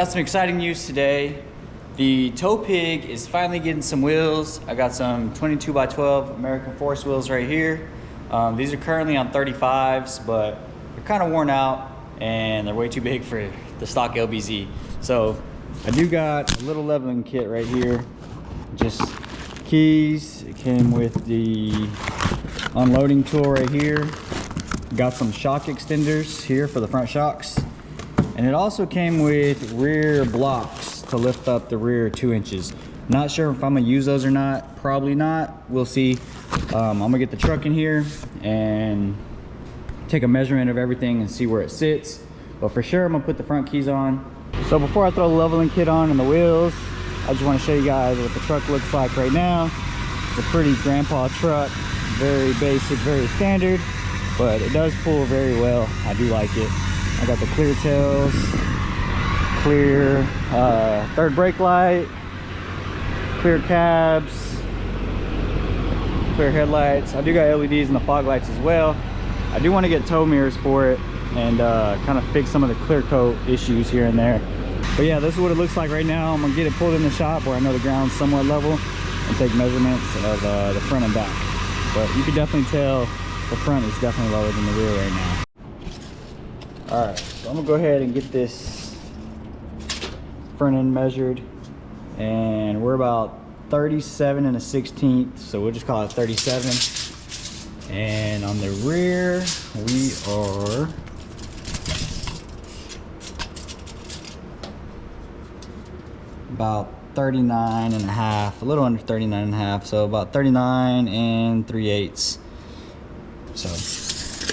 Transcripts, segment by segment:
got some exciting news today. The tow pig is finally getting some wheels. I got some 22 by 12 American Force wheels right here. These are currently on 35s, but they're kind of worn out and they're way too big for the stock LBZ. So I do got a little leveling kit right here. Just keys. It came with the unloading tool right here. Got some shock extenders here for the front shocks. And it also came with rear blocks to lift up the rear 2 inches. Not sure if I'm gonna use those or not. Probably not. We'll see. I'm gonna get the truck in here and take a measurement of everything and see where it sits. But for sure, I'm gonna put the front keys on. So before I throw the leveling kit on and the wheels, I just want to show you guys what the truck looks like right now. It's a pretty grandpa truck, very basic, very standard, but it does pull very well. I do like it. I got the clear tails, clear third brake light, clear cabs, clear headlights. I do got LEDs in the fog lights as well. I do want to get tow mirrors for it and kind of fix some of the clear coat issues here and there. But yeah, this is what it looks like right now. I'm gonna get it pulled in the shop where I know the ground's somewhat level and take measurements of the front and back. But you can definitely tell the front is definitely lower than the rear right now. All right, so I'm gonna go ahead and get this front end measured, and we're about 37 and a 16th, so we'll just call it 37. And on the rear, we are about 39 and a half, a little under 39 and a half, so about 39 and 3/8. So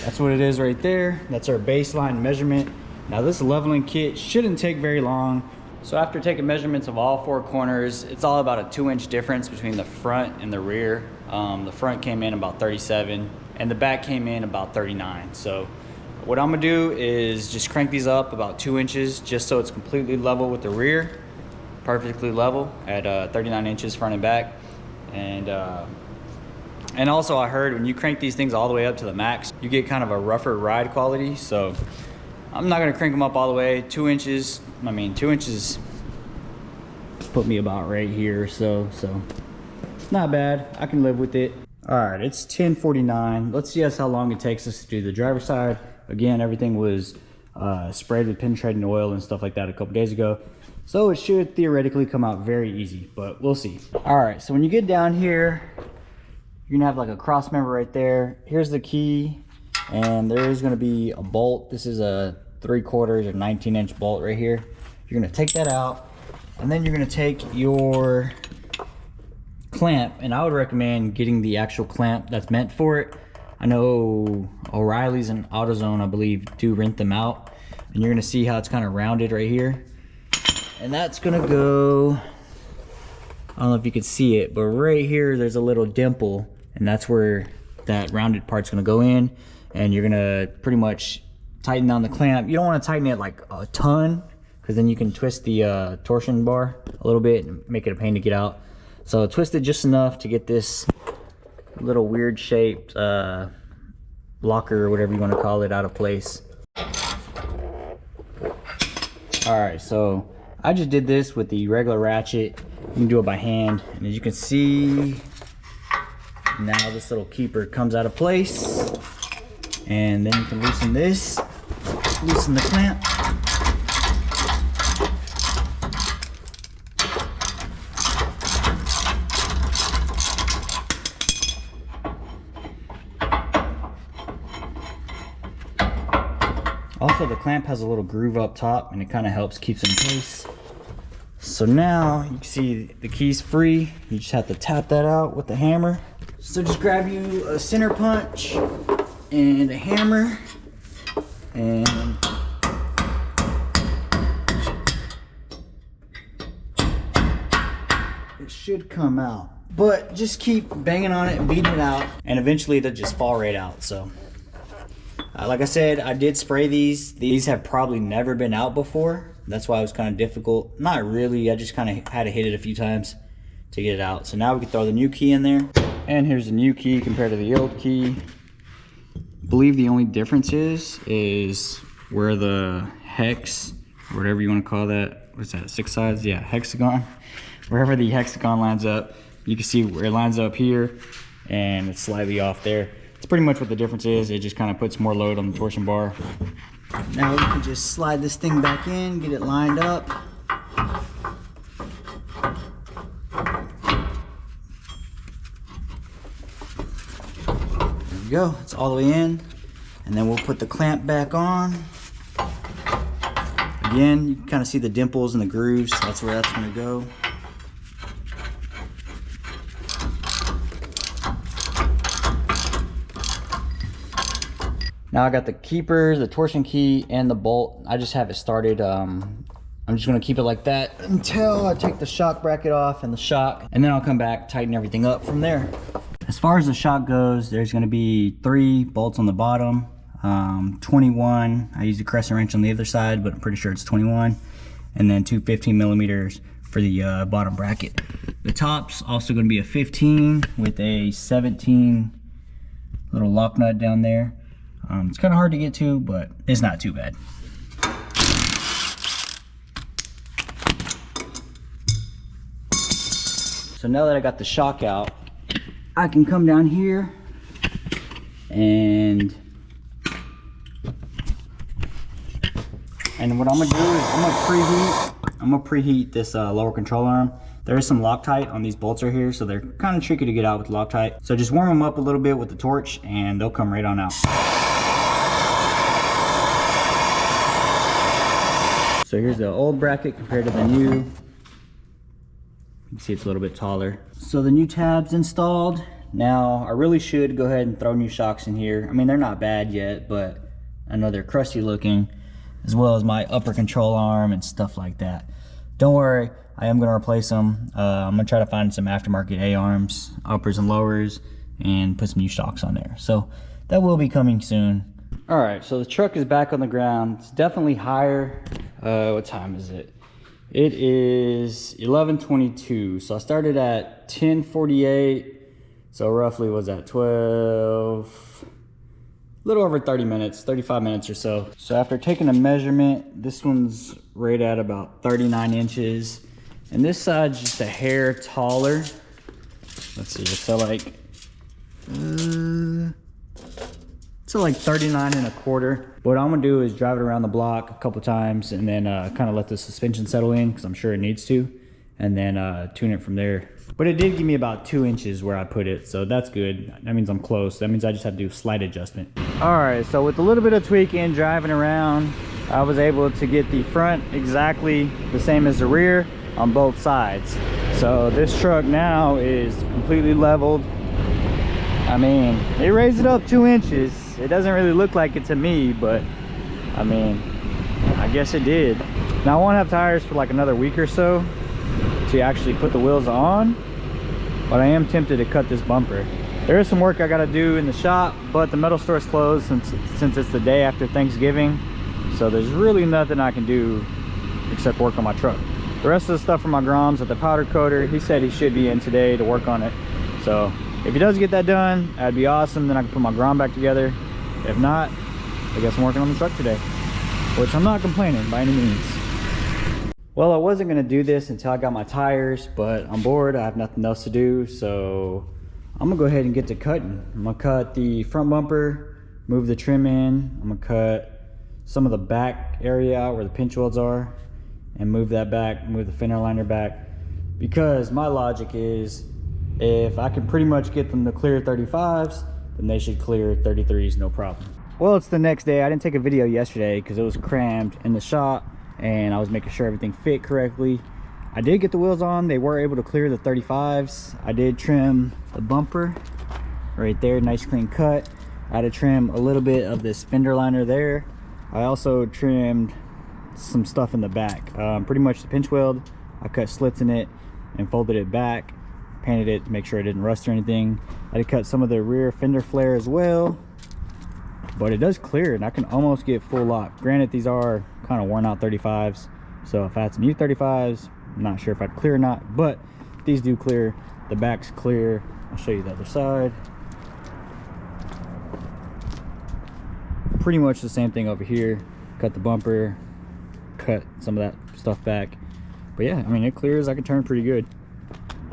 that's what it is right there. That's our baseline measurement. Now this leveling kit shouldn't take very long. So after taking measurements of all 4 corners, it's all about a 2-inch difference between the front and the rear. The front came in about 37 and the back came in about 39. So what I'm gonna do is just crank these up about 2 inches just so it's completely level with the rear. Perfectly level at 39 inches front and back. And also I heard when you crank these things all the way up to the max, you get kind of a rougher ride quality. So I'm not gonna crank them up all the way. 2 inches, I mean 2 inches put me about right here. So it's not bad, I can live with it. All right, it's 10:49. Let's see how long it takes us to do the driver's side. Again, everything was sprayed with penetrating oil and stuff like that a couple days ago. So it should theoretically come out very easy, but we'll see. All right, so when you get down here, you're gonna have like a cross member right there. Here's the key, and there is gonna be a bolt. This is a 3/4 or 19-inch bolt right here. You're gonna take that out, and then you're gonna take your clamp, and I would recommend getting the actual clamp that's meant for it. I know O'Reilly's and AutoZone, I believe, do rent them out, and you're gonna see how it's kind of rounded right here. And that's gonna go, I don't know if you can see it, but right here there's a little dimple, and that's where that rounded part's gonna go in, and you're gonna pretty much tighten down the clamp. You don't wanna tighten it like a ton, because then you can twist the torsion bar a little bit and make it a pain to get out. So twist it just enough to get this little weird shaped blocker or whatever you wanna call it out of place. All right, so I just did this with the regular ratchet. You can do it by hand, and as you can see, now this little keeper comes out of place, and then you can loosen this, loosen the clamp. Also, the clamp has a little groove up top, and it kind of helps keeps it in place. So now you can see the key's free. You just have to tap that out with the hammer. So just grab you a center punch and a hammer, and it should come out. But just keep banging on it and beating it out, and eventually it'll just fall right out. So like I said, I did spray these. These have probably never been out before. That's why it was kind of difficult. Not really, I just kind of had to hit it a few times to get it out. So now we can throw the new key in there. And here's the new key compared to the old key. I believe the only difference is where the hex, or whatever you want to call that, what's that, 6 sides? Yeah, hexagon. Wherever the hexagon lines up, you can see where it lines up here and it's slightly off there. It's pretty much what the difference is. It just kind of puts more load on the torsion bar. Now we can just slide this thing back in, get it lined up. There we go, it's all the way in. And then we'll put the clamp back on. Again, you can kind of see the dimples and the grooves. That's where that's gonna go. Now I got the keepers, the torsion key, and the bolt. I just have it started. I'm just gonna keep it like that until I take the shock bracket off and the shock, and then I'll come back, tighten everything up from there. As far as the shock goes, there's gonna be 3 bolts on the bottom, 21. I use a crescent wrench on the other side, but I'm pretty sure it's 21. And then 2 15mm for the bottom bracket. The top's also gonna be a 15 with a 17 little lock nut down there. It's kind of hard to get to, but it's not too bad. So now that I got the shock out, I can come down here and what I'm gonna do is I'm gonna preheat this lower control arm. There is some Loctite on these bolts right here, so they're kind of tricky to get out with Loctite. So just warm them up a little bit with the torch and they'll come right on out. So here's the old bracket compared to the new. You can see it's a little bit taller. So the new tab's installed. Now I really should go ahead and throw new shocks in here. I mean, they're not bad yet, but I know they're crusty looking, as well as my upper control arm and stuff like that. Don't worry, I am gonna replace them. I'm gonna try to find some aftermarket A-arms, uppers and lowers, and put some new shocks on there. So that will be coming soon. All right, so the truck is back on the ground. It's definitely higher. What time is it? It is 11:22. So I started at 10:48. So roughly was that 12, a little over 30 minutes, 35 minutes or so. So after taking a measurement, this one's right at about 39 inches. And this side's just a hair taller. Let's see, so like 39 1/4. What I'm gonna do is drive it around the block a couple times and then kind of let the suspension settle in, because I'm sure it needs to, and then tune it from there. But it did give me about 2 inches where I put it, so that's good. That means I'm close. That means I just have to do a slight adjustment. All right, so with a little bit of tweaking, driving around, I was able to get the front exactly the same as the rear on both sides. So this truck now is completely leveled. I mean, it raised it up 2 inches. It doesn't really look like it to me, but I mean, I guess it did. Now I won't have tires for like another week or so to actually put the wheels on, but I am tempted to cut this bumper. There is some work I gotta do in the shop, but the metal store is closed since it's the day after Thanksgiving, so there's really nothing I can do except work on my truck. The rest of the stuff from my Grom's at the powder coater, he said he should be in today to work on it. So if he does get that done, that'd be awesome. Then I can put my Grom back together. If not, I guess I'm working on the truck today, which I'm not complaining by any means. Well, I wasn't gonna do this until I got my tires, but I'm bored. I have nothing else to do, so I'm gonna go ahead and get to cutting. I'm gonna cut the front bumper, move the trim in. I'm gonna cut some of the back area out where the pinch welds are, and move that back, move the fender liner back, because my logic is, if I can pretty much get them to clear 35s, then they should clear 33s no problem. Well, it's the next day. I didn't take a video yesterday because it was crammed in the shop and I was making sure everything fit correctly. I did get the wheels on. They were able to clear the 35s. I did trim the bumper right there, nice clean cut. I had to trim a little bit of this fender liner there. I also trimmed some stuff in the back. Pretty much the pinch weld, I cut slits in it and folded it back, painted it to make sure it didn't rust or anything. I had to cut some of the rear fender flare as well, but it does clear and I can almost get full lock. Granted, these are kind of worn out 35s, so if I had some new 35s, I'm not sure if I'd clear or not, but these do clear. The back's clear. I'll show you the other side. Pretty much the same thing over here. Cut the bumper, cut some of that stuff back, But yeah, I mean, it clears. I can turn pretty good.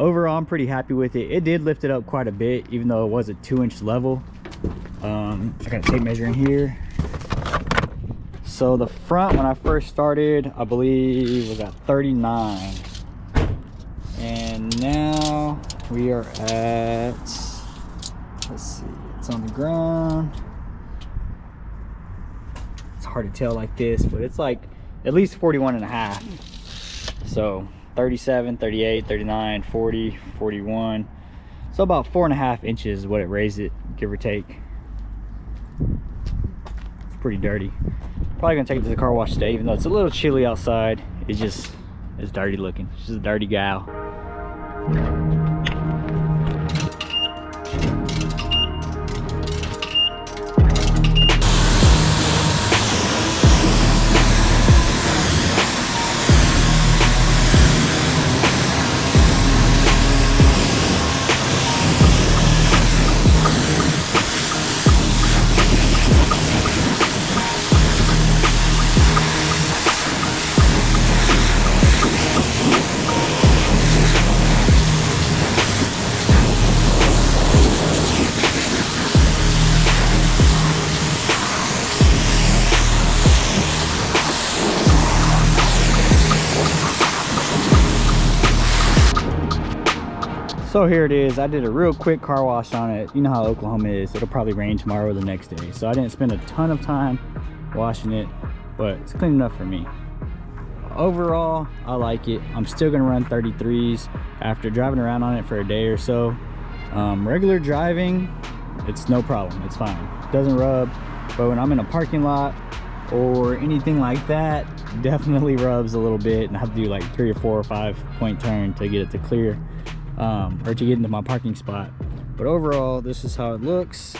Overall, I'm pretty happy with it. It did lift it up quite a bit, even though it was a 2-inch level. I got a tape measure in here. So the front, when I first started, I believe was at 39. And now we are at, let's see, it's on the ground. It's hard to tell like this, but it's like at least 41 and a half. So 37, 38, 39, 40, 41. So about 4.5 inches is what it raised it, give or take. It's pretty dirty. Probably gonna take it to the car wash today, even though it's a little chilly outside. It's dirty looking. It's just a dirty gal. So here it is. I did a real quick car wash on it. You know how Oklahoma is. It'll probably rain tomorrow or the next day. So I didn't spend a ton of time washing it, but it's clean enough for me. Overall, I like it. I'm still gonna run 33s after driving around on it for a day or so. Regular driving, it's no problem. It's fine. It doesn't rub, but when I'm in a parking lot or anything like that, definitely rubs a little bit, and I have to do like 3 or 4 or 5 point turn to get it to clear. Or to get into my parking spot. But overall, this is how it looks.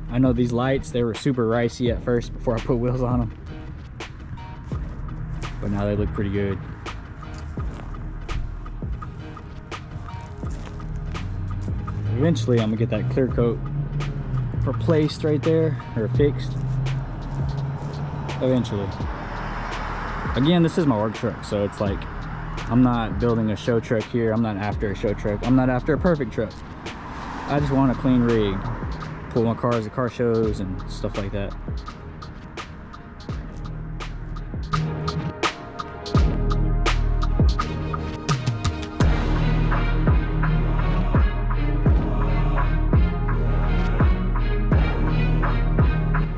I know these lights, they were super ricey at first before I put wheels on them, but now they look pretty good. Eventually I'm gonna get that clear coat replaced right there, or fixed eventually. Again, this is my work truck, so it's like I'm not building a show truck here. I'm not after a show truck. I'm not after a perfect truck. I just want a clean rig. Pull my cars at car shows and stuff like that.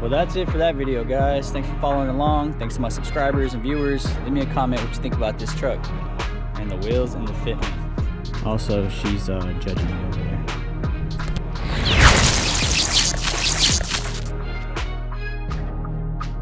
Well, that's it for that video, guys. Thanks for following along. Thanks to my subscribers and viewers. Leave me a comment what you think about this truck and the wheels and the fitment. Also, she's judging me over there.